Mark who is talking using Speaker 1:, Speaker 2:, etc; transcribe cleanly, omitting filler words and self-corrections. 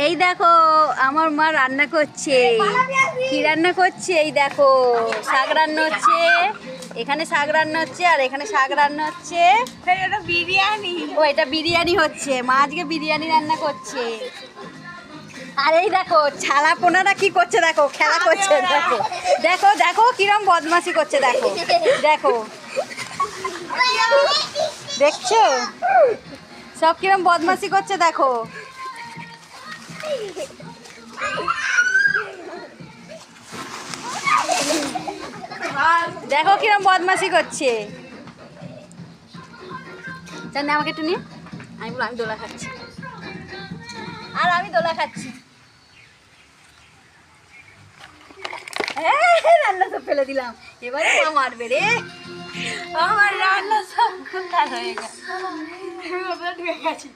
Speaker 1: এই দেখো আমার মা রান্না করছে। কি রান্না করছে? এই দেখো শাক রান্না হচ্ছে, এখানে শাক রান্না হচ্ছে, আর এখানে শাক রান্না হচ্ছে।
Speaker 2: এটা বিরিয়ানি।
Speaker 1: ও এটা বিরিয়ানি হচ্ছে, মা আজকে বিরিয়ানি রান্না করছে। আর এই দেখো ছালা পোনারা কি করছে, দেখো খেলা করছে, দেখো দেখো দেখো কিরম বদমাশি করছে, দেখো দেখো দেখছো সব কিরম বদমাশি করছে, দেখো দেখো কিরম বদমাশি করছে। জানি আমাকে একটু নিয়ে, আমি বলো আমি দোলা খাচ্ছি, আর আমি দোলা খাচ্ছি। রান্না সব ফেলে দিলাম, এবারে মা মারবে রে।
Speaker 2: আমার রান্না সব খুঁতার হয়ে গেছে।
Speaker 1: ঢুকে গেছি।